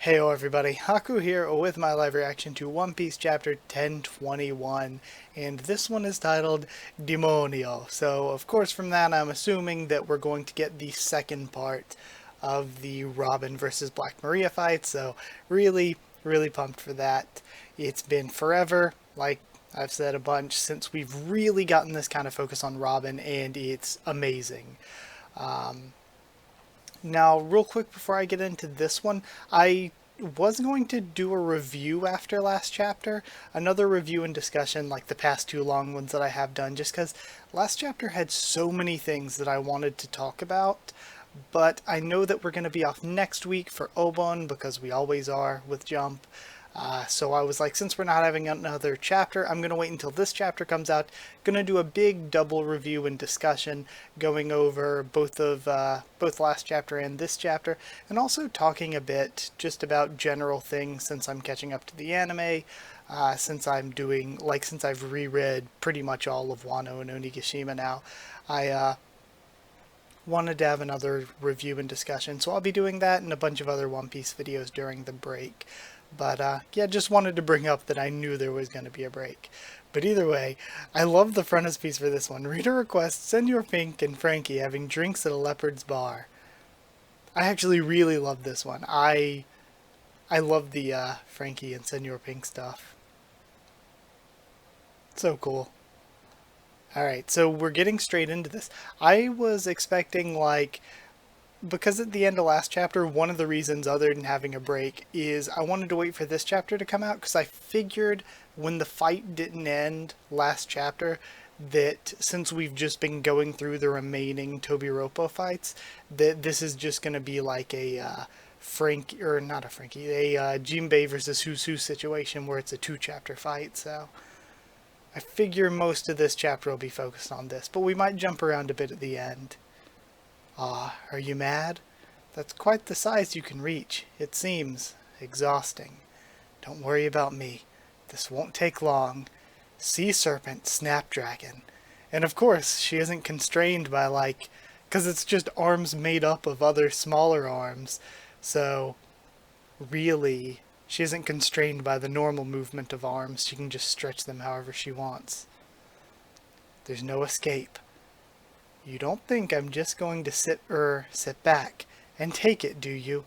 Heyo everybody, Haku here with my live reaction to One Piece chapter 1021, and this one is titled Demonio. So of course from that I'm assuming that we're going to get the second part of the Robin versus Black Maria fight, so really pumped for that. It's been forever, like I've said a bunch, since we've really gotten this kind of focus on Robin, and it's amazing. Um, Now, real quick before I get into this one, I was going to do a review after last chapter, another review and discussion like the past two long ones that I have done, just because last chapter had so many things that I wanted to talk about, but I know that we're going to be off next week for Obon, because we always are with Jump. So I was like, since we're not having another chapter, I'm going to wait until this chapter comes out. Going to do a big double review and discussion going over both last chapter and this chapter, and also talking a bit just about general things since I'm catching up to the anime, since I've reread pretty much all of Wano and Onigashima now. I wanted to have another review and discussion, so I'll be doing that and a bunch of other One Piece videos during the break. But yeah, just wanted to bring up that I knew there was going to be a break. But either way, I love the frontispiece for this one. Reader requests Senor Pink and Frankie having drinks at a leopard's bar. I actually really love this one. I love the Frankie and Senor Pink stuff. So cool. Alright, so we're getting straight into this. I was expecting, like, because at the end of last chapter, one of the reasons other than having a break is I wanted to wait for this chapter to come out, because I figured when the fight didn't end last chapter that since we've just been going through the remaining Tobiropo fights, that this is just going to be like a Jinbei versus Husu situation where it's a two-chapter fight, so I figure most of this chapter will be focused on this, but we might jump around a bit at the end. Ah, are you mad? That's quite the size you can reach. It seems exhausting. Don't worry about me. This won't take long. Sea Serpent, Snapdragon. And of course, she isn't constrained by, like, because it's just arms made up of other smaller arms. So, really, she isn't constrained by the normal movement of arms. She can just stretch them however she wants. There's no escape. You don't think I'm just going to sit back and take it, do you?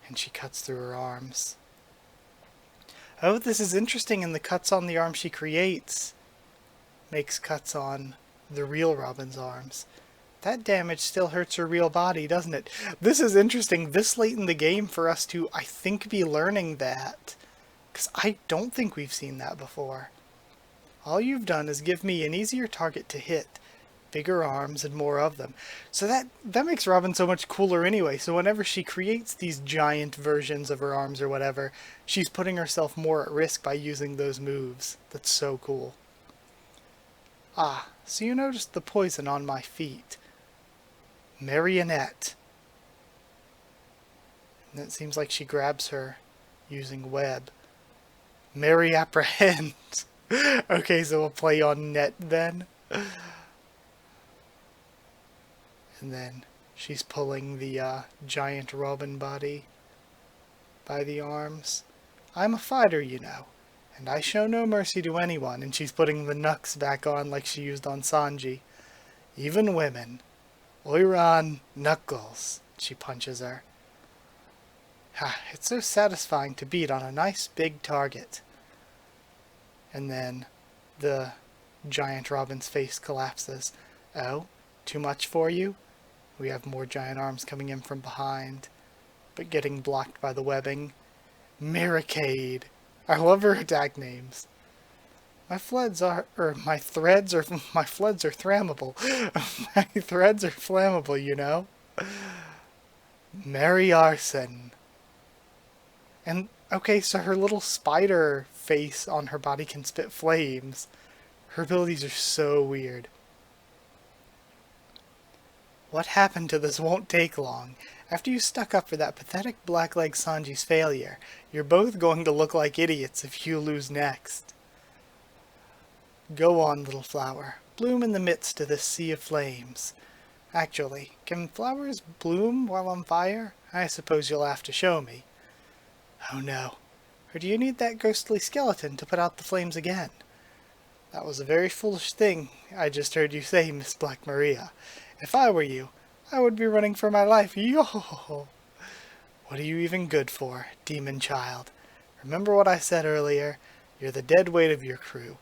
And she cuts through her arms. Oh, this is interesting, and the cuts on the arm she creates makes cuts on the real Robin's arms. That damage still hurts her real body, doesn't it? This is interesting, this late in the game for us to, I think, be learning that. Because I don't think we've seen that before. All you've done is give me an easier target to hit. Bigger arms and more of them. So that makes Robin so much cooler anyway. So whenever she creates these giant versions of her arms or whatever, she's putting herself more at risk by using those moves. That's so cool. Ah, so you noticed the poison on my feet. Marionette. And it seems like she grabs her using web. Mary apprehend. Okay, so we'll play on net then. And then she's pulling the giant Robin body by the arms. I'm a fighter, you know, and I show no mercy to anyone. And she's putting the knucks back on like she used on Sanji. Even women. Oiran Knuckles. She punches her. It's so satisfying to beat on a nice big target. And then the giant Robin's face collapses. Oh, too much for you? We have more giant arms coming in from behind, but getting blocked by the webbing. Maricade. I love her attack names. My threads are flammable. My threads are flammable, you know. Mary Arson. And okay, so her little spider face on her body can spit flames. Her abilities are so weird. What happened to this won't take long. After you stuck up for that pathetic blackleg Sanji's failure, you're both going to look like idiots if you lose next. Go on, little flower. Bloom in the midst of this sea of flames. Actually, can flowers bloom while on fire? I suppose you'll have to show me. Oh no. Or do you need that ghostly skeleton to put out the flames again? That was a very foolish thing I just heard you say, Miss Black Maria. If I were you, I would be running for my life. Yo! What are you even good for, demon child? Remember what I said earlier? You're the dead weight of your crew.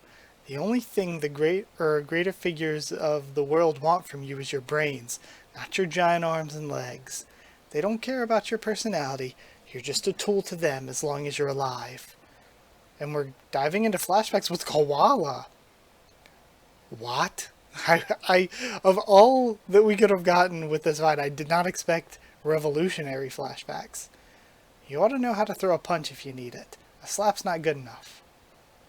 The only thing the greater figures of the world want from you is your brains, not your giant arms and legs. They don't care about your personality. You're just a tool to them as long as you're alive. And we're diving into flashbacks with Koala. What? I of all that we could have gotten with this fight, I did not expect revolutionary flashbacks. You ought to know how to throw a punch if you need it. A slap's not good enough.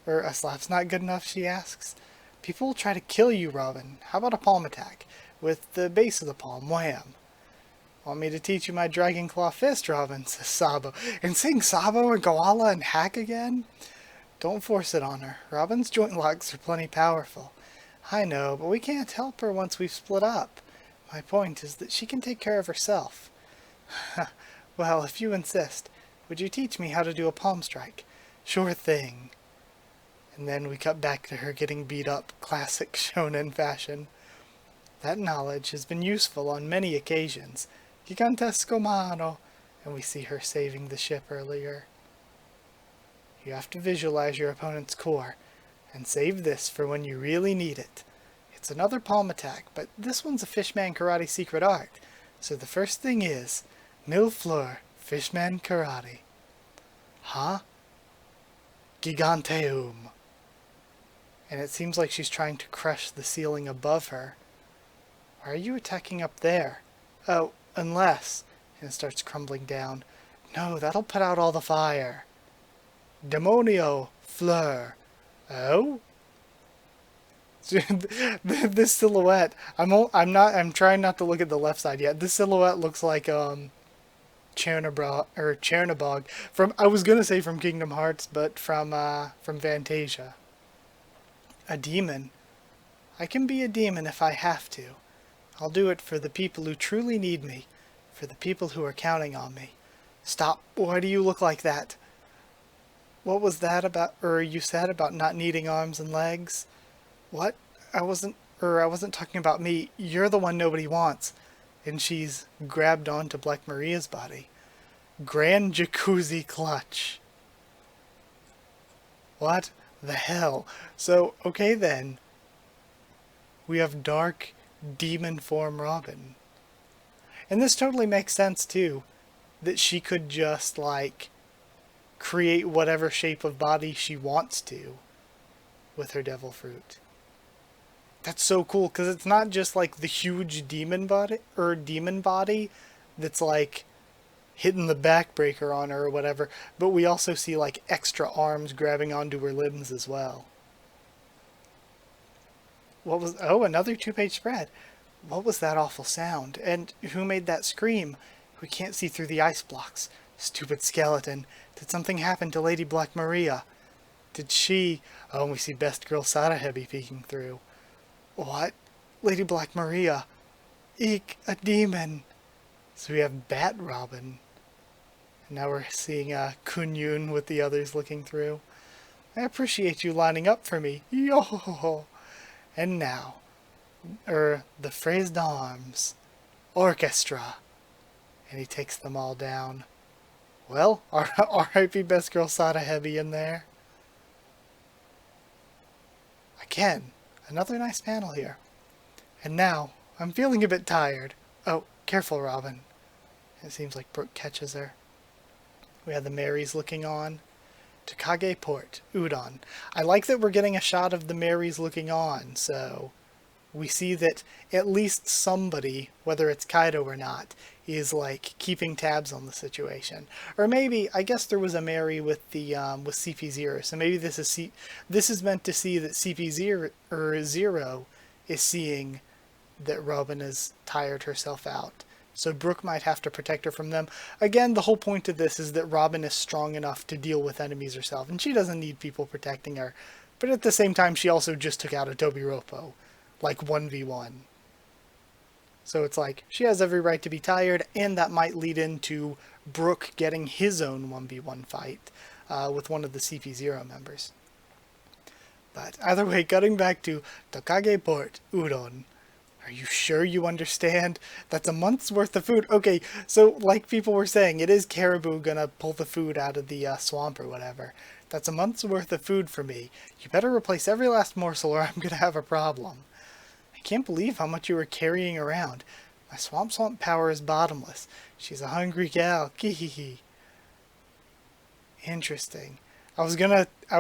A slap's not good enough, she asks. People will try to kill you, Robin. How about a palm attack? With the base of the palm, wham. Want me to teach you my Dragon Claw Fist, Robin, says Sabo. And sing Sabo and Koala and Hack again? Don't force it on her. Robin's joint locks are plenty powerful. I know, but we can't help her once we've split up. My point is that she can take care of herself. Well, if you insist, would you teach me how to do a palm strike? Sure thing. And then we cut back to her getting beat up, classic shonen fashion. That knowledge has been useful on many occasions. Gigantesco mano. And we see her saving the ship earlier. You have to visualize your opponent's core, and save this for when you really need it. It's another palm attack, but this one's a Fishman Karate secret art. So the first thing is, Mille Fleur, Fishman Karate. Huh? Giganteum. And it seems like she's trying to crush the ceiling above her. Why are you attacking up there? Oh, unless... And it starts crumbling down. No, that'll put out all the fire. Demonio, Fleur. Oh? This silhouette, I'm trying not to look at the left side yet. This silhouette looks like Chernobog from, I was gonna say from Kingdom Hearts, but from Fantasia. A demon. I can be a demon if I have to. I'll do it for the people who truly need me, for the people who are counting on me. Stop. Why do you look like that? What was that about, you said about not needing arms and legs? What? I wasn't talking about me. You're the one nobody wants. And she's grabbed onto Black Maria's body. Grand Jacuzzi Clutch. What the hell? So, okay then. We have dark demon form Robin. And this totally makes sense too. That she could just, like, create whatever shape of body she wants to with her devil fruit. That's so cool, because it's not just like the huge demon body that's like hitting the backbreaker on her or whatever, but we also see like extra arms grabbing onto her limbs as well. What was... Oh, another 2-page spread. What was that awful sound? And who made that scream? We can't see through the ice blocks. Stupid skeleton. Did something happen to Lady Black Maria? Did she... Oh, and we see Best Girl Sadahebi peeking through. What? Lady Black Maria. Eek, a demon. So we have Bat Robin. And now we're seeing Kunyun with the others looking through. I appreciate you lining up for me. Yo! And now, the Phrase d'Armes. Orchestra. And he takes them all down. Well, R.I.P. Best Girl Sadahebi in there. Again, another nice panel here. And now, I'm feeling a bit tired. Oh, careful, Robin. It seems like Brooke catches her. We have the Marys looking on. Takage Port, Udon. I like that we're getting a shot of the Marys looking on, so we see that at least somebody, whether it's Kaido or not, is like keeping tabs on the situation. Or maybe, I guess there was a Mary with the with CP0, so maybe this is meant to see that CP0 or Zero is seeing that Robin has tired herself out. So Brooke might have to protect her from them. Again, the whole point of this is that Robin is strong enough to deal with enemies herself, and she doesn't need people protecting her. But at the same time, she also just took out a Tobiropo, like 1v1. So it's like, she has every right to be tired, and that might lead into Brook getting his own 1v1 fight with one of the CP0 members. But either way, cutting back to Tokage Port, Udon. Are you sure you understand? That's a month's worth of food. Okay, so like people were saying, it is Caribou gonna pull the food out of the swamp or whatever. That's a month's worth of food for me. You better replace every last morsel or I'm gonna have a problem. I can't believe how much you were carrying around. My swamp power is bottomless. She's a hungry gal. Kihihi. Interesting. I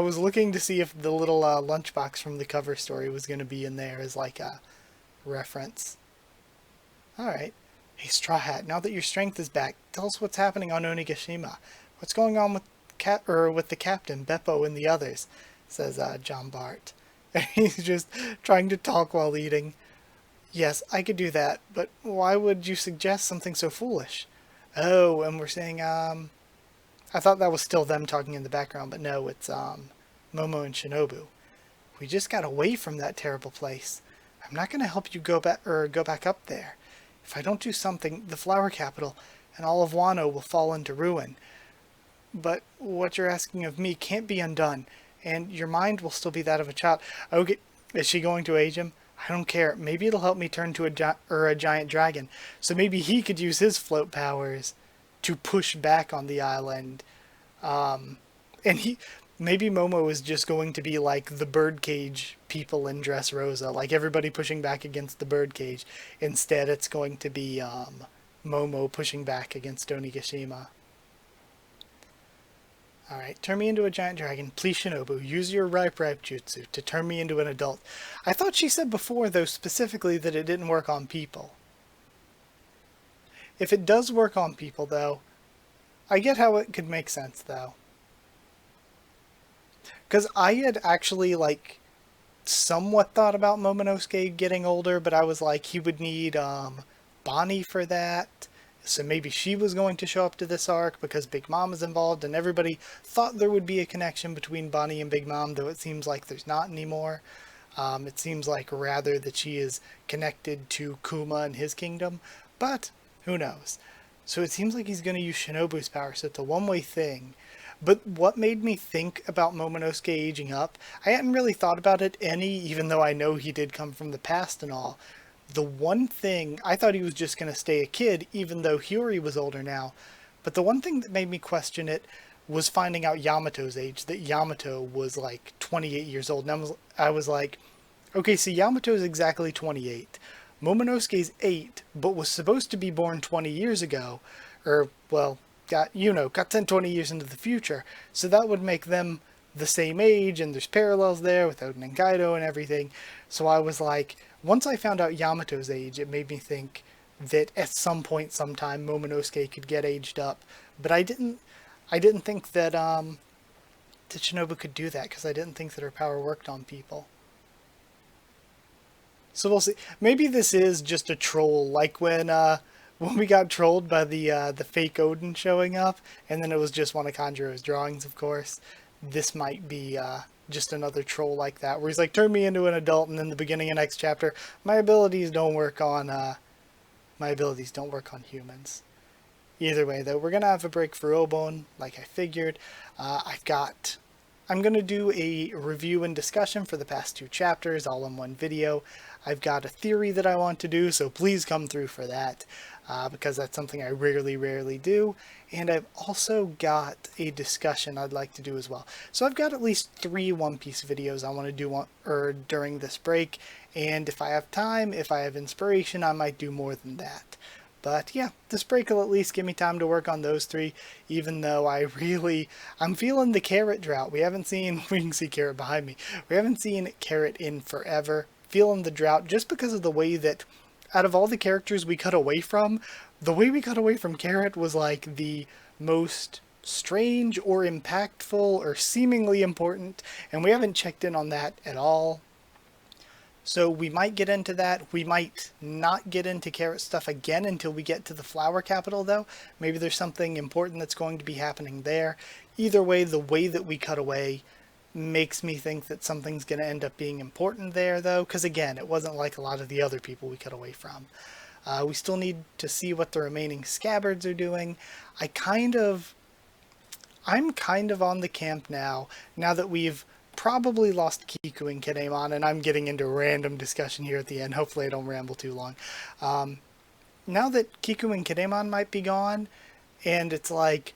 was looking to see if the little lunchbox from the cover story was gonna be in there as like a reference. Alright. Hey, Straw Hat, now that your strength is back, tell us what's happening on Onigashima. What's going on with with the captain, Beppo, and the others? Says John Bart. He's just trying to talk while eating. Yes, I could do that, but why would you suggest something so foolish? Oh, and we're saying, I thought that was still them talking in the background, but no, it's, Momo and Shinobu. We just got away from that terrible place. I'm not going to help you go back up there. If I don't do something, the flower capital and all of Wano will fall into ruin. But what you're asking of me can't be undone, and your mind will still be that of a child. Okay, is she going to age him? I don't care. Maybe it'll help me turn to a giant dragon. So maybe he could use his float powers to push back on the island. And maybe Momo is just going to be like the birdcage people in Dressrosa, like everybody pushing back against the birdcage. Instead, it's going to be Momo pushing back against Onigashima. Alright, turn me into a giant dragon. Please, Shinobu, use your ripe jutsu to turn me into an adult. I thought she said before, though, specifically that it didn't work on people. If it does work on people, though, I get how it could make sense, though. Because I had actually, like, somewhat thought about Momonosuke getting older, but I was like, he would need, Bonnie for that. So maybe she was going to show up to this arc because Big Mom is involved, and everybody thought there would be a connection between Bonnie and Big Mom, though it seems like there's not anymore. It seems like rather that she is connected to Kuma and his kingdom, but who knows. So it seems like he's going to use Shinobu's power, so it's a one-way thing. But what made me think about Momonosuke aging up, I hadn't really thought about it any, even though I know he did come from the past and all. The one thing, I thought he was just going to stay a kid, even though Hiyori was older now. But the one thing that made me question it was finding out Yamato's age, that Yamato was like 28 years old. And I was like, okay, so Yamato's exactly 28. Momonosuke's 8, but was supposed to be born 20 years ago. Or, well, got sent 20 years into the future. So that would make them the same age, and there's parallels there with Oden and Kaido and everything. So I was like, once I found out Yamato's age, it made me think that at some point, sometime, Momonosuke could get aged up. But I didn't think that that Shinobu could do that, because I didn't think that her power worked on people. So we'll see. Maybe this is just a troll, like when we got trolled by the fake Oden showing up, and then it was just one of Kanjuro's drawings, of course. This might be just another troll like that, where he's like, turn me into an adult, and then the beginning of next chapter, my abilities don't work on humans. Either way, though, we're gonna have a break for Obon, like I figured. I'm gonna do a review and discussion for the past 2 chapters, all in one video. I've got a theory that I want to do, so please come through for that, because that's something I rarely do. And I've also got a discussion I'd like to do as well. So I've got at least 3 One Piece videos I want to do during this break, and if I have time, if I have inspiration, I might do more than that. But yeah, this break will at least give me time to work on those 3, even though I'm feeling the Carrot drought. We can see Carrot behind me. We haven't seen Carrot in forever. Feeling the drought just because of the way that, out of all the characters we cut away from, the way we cut away from Carrot was like the most strange or impactful or seemingly important, and we haven't checked in on that at all. So we might get into that. We might not get into Carrot stuff again until we get to the flower capital, though. Maybe there's something important that's going to be happening there. Either way, the way that we cut away makes me think that something's going to end up being important there, though, because again, it wasn't like a lot of the other people we cut away from. We still need to see what the remaining scabbards are doing. I'm kind of on the camp now that we've probably lost Kiku and Kinemon, and I'm getting into random discussion here at the end. Hopefully I don't ramble too long. Now that Kiku and Kinemon might be gone, and it's like,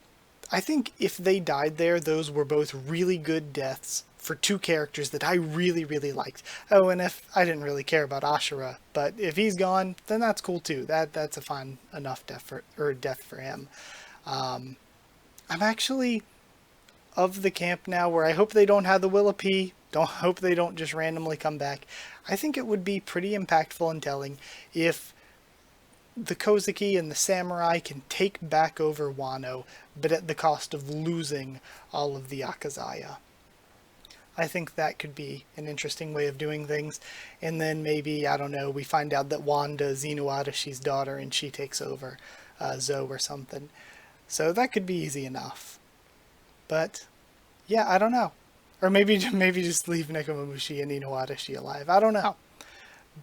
I think if they died there, those were both really good deaths for two characters that I really, really liked. Oh, and if I didn't really care about Ashura, but if he's gone, then that's cool too. That's a fine enough death for him. I'm actually of the camp now where I hope they don't have the Willipede. Hope they don't just randomly come back. I think it would be pretty impactful and telling if the Kozuki and the Samurai can take back over Wano, but at the cost of losing all of the Akazaya. I think that could be an interesting way of doing things. And then maybe, I don't know, we find out that Wanda is Inuadashi's daughter and she takes over Zoe or something. So that could be easy enough. But, yeah, I don't know. Or maybe just leave Nekomamushi and Inuadashi alive. I don't know.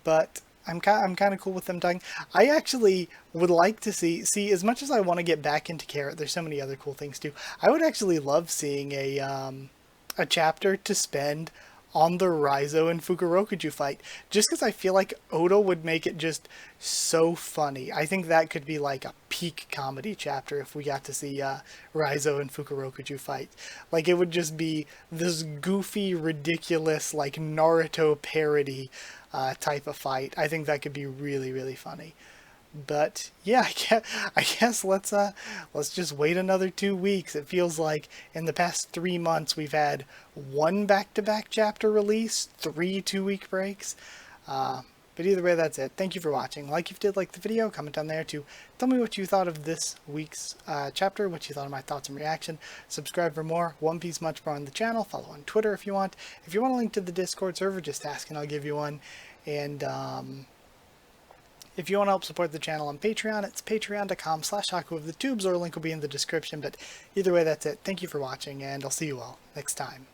But I'm kind of cool with them dying. I actually would like to see, as much as I want to get back into Carrot, there's so many other cool things too. I would actually love seeing a chapter to spend on the Raizo and Fukurokuju fight, just because I feel like Oda would make it just so funny. I think that could be like a peak comedy chapter if we got to see Raizo and Fukurokuju fight. Like, it would just be this goofy, ridiculous, like Naruto parody type of fight. I think that could be really, really funny. But yeah, I guess let's just wait another 2 weeks. It feels like in the past 3 months we've had 1 back-to-back chapter release, 3 2-week breaks. But either way, that's it. Thank you for watching. Like if you did like the video, comment down there to tell me what you thought of this week's chapter, what you thought of my thoughts and reaction. Subscribe for more One Piece much more on the channel. Follow on Twitter if you want. If you want a link to the Discord server, just ask and I'll give you one. And if you want to help support the channel on Patreon, it's patreon.com/HakuOfTheTubes, or a link will be in the description. But either way, that's it. Thank you for watching, and I'll see you all next time.